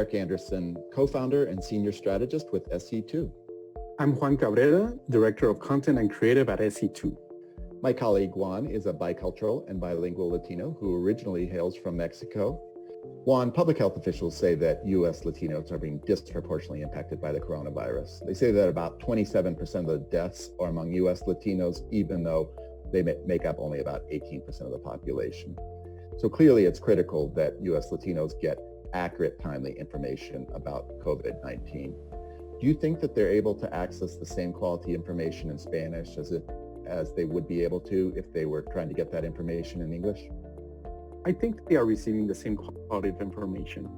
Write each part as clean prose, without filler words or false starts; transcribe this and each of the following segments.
Eric Anderson, co-founder and senior strategist with SE2. I'm Juan Cabrera, director of content and creative at SE2. My colleague Juan is a bicultural and bilingual Latino who originally hails from Mexico. Juan, public health officials say that U.S. Latinos are being disproportionately impacted by the coronavirus. They say that about 27% of the deaths are among U.S. Latinos, even though they make up only about 18% of the population. So clearly it's critical that U.S. Latinos get accurate, timely information about COVID-19. Do you think that they're able to access the same quality information in Spanish as they would be able to if they were trying to get that information in English? I think they are receiving the same quality of information.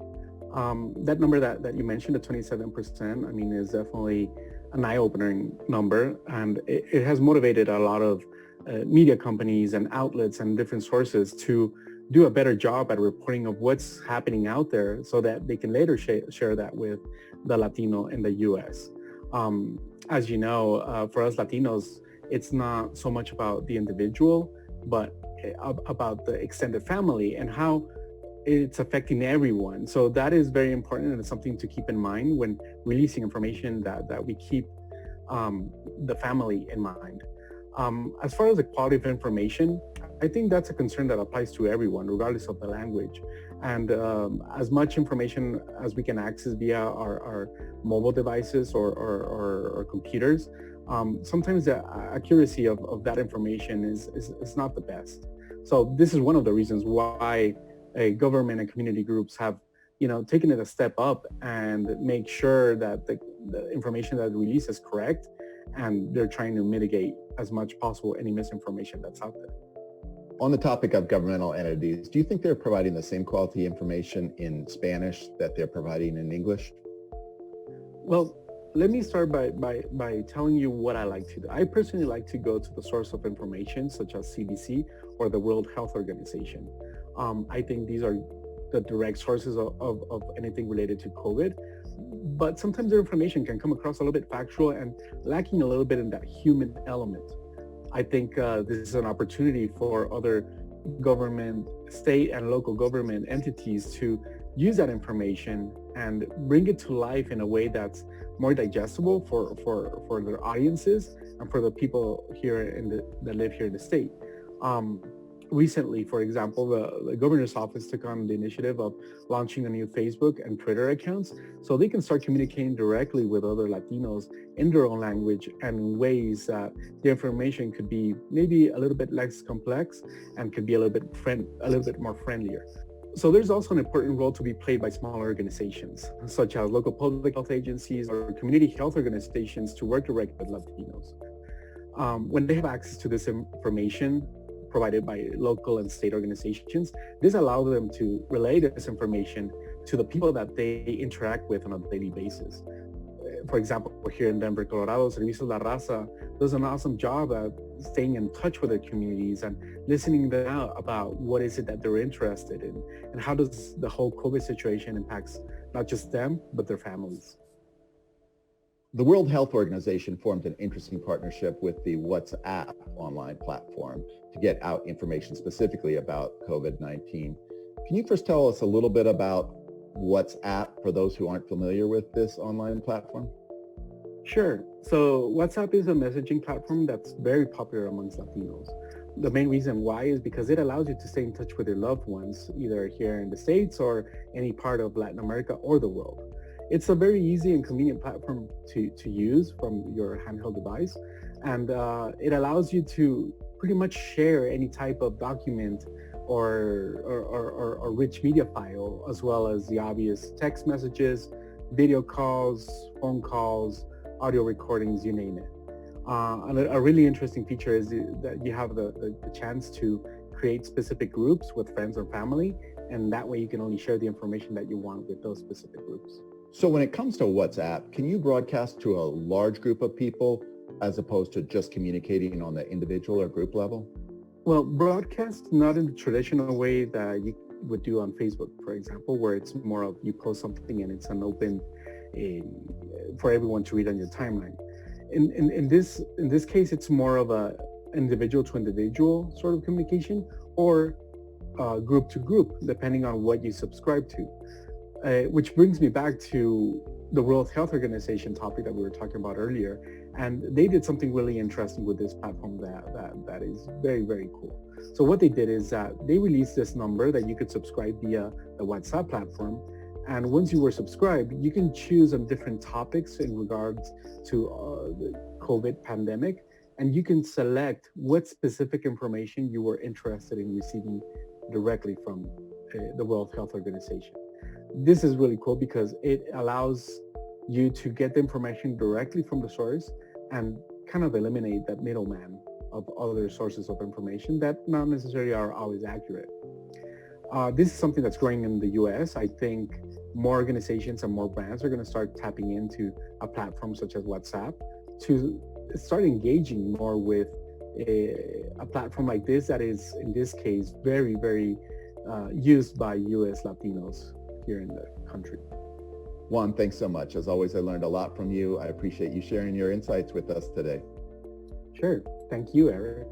That number that you mentioned, the 27%, I mean, is definitely an eye-opening number, and it has motivated a lot of media companies and outlets and different sources to do a better job at reporting of what's happening out there so that they can later share that with the Latino in the U.S. As you know, for us Latinos, it's not so much about the individual, but about the extended family and how it's affecting everyone. So that is very important, and it's something to keep in mind when releasing information that we keep the family in mind. As far as the quality of information, I think that's a concern that applies to everyone, regardless of the language. And as much information as we can access via our mobile devices or computers, sometimes the accuracy of that information is not the best. So this is one of the reasons why government and community groups have, taken it a step up and make sure that the information that released is correct, and they're trying to mitigate as much possible any misinformation that's out there. On the topic of governmental entities, do you think they're providing the same quality information in Spanish that they're providing in English? Well, let me start by telling you what I like to do. I personally like to go to the source of information, such as CDC or the World Health Organization. I think these are the direct sources of anything related to COVID. But sometimes their information can come across a little bit factual and lacking a little bit in that human element. I think this is an opportunity for other government, state and local government entities to use that information and bring it to life in a way that's more digestible for their audiences and for the people here that live here in the state. Recently, for example, the governor's office took on the initiative of launching a new Facebook and Twitter accounts so they can start communicating directly with other Latinos in their own language and in ways that the information could be maybe a little bit less complex and could be a little bit more friendlier. So there's also an important role to be played by smaller organizations, such as local public health agencies or community health organizations to work directly with Latinos. When they have access to this information provided by local and state organizations, this allows them to relay this information to the people that they interact with on a daily basis. For example, here in Denver, Colorado, Servicios La Raza does an awesome job at staying in touch with their communities and listening to them out about what is it that they're interested in and how does the whole COVID situation impacts not just them, but their families. The World Health Organization formed an interesting partnership with the WhatsApp online platform to get out information specifically about COVID-19. Can you first tell us a little bit about WhatsApp for those who aren't familiar with this online platform? Sure. So WhatsApp is a messaging platform that's very popular amongst Latinos. The main reason why is because it allows you to stay in touch with your loved ones, either here in the States or any part of Latin America or the world. It's a very easy and convenient platform to use from your handheld device. And it allows you to pretty much share any type of document or rich media file, as well as the obvious text messages, video calls, phone calls, audio recordings, you name it. And a really interesting feature is that you have the chance to create specific groups with friends or family, and that way you can only share the information that you want with those specific groups. So when it comes to WhatsApp, can you broadcast to a large group of people as opposed to just communicating on the individual or group level? Well, broadcast not in the traditional way that you would do on Facebook, for example, where it's more of you post something and it's an open for everyone to read on your timeline. In this case, it's more of a individual to individual sort of communication or group to group, depending on what you subscribe to. which brings me back to the World Health Organization topic that we were talking about earlier. And they did something really interesting with this platform that is very, very cool. So what they did is that they released this number that you could subscribe via the WhatsApp platform. And once you were subscribed, you can choose on different topics in regards to the COVID pandemic. And you can select what specific information you were interested in receiving directly from the World Health Organization. This is really cool because it allows you to get the information directly from the source and kind of eliminate that middleman of other sources of information that not necessarily are always accurate. This is something that's growing in the US. I think more organizations and more brands are going to start tapping into a platform such as WhatsApp to start engaging more with a platform like this that is, in this case, very, very used by US Latinos here in the country. Juan, thanks so much. As always, I learned a lot from you. I appreciate you sharing your insights with us today. Sure. Thank you, Eric.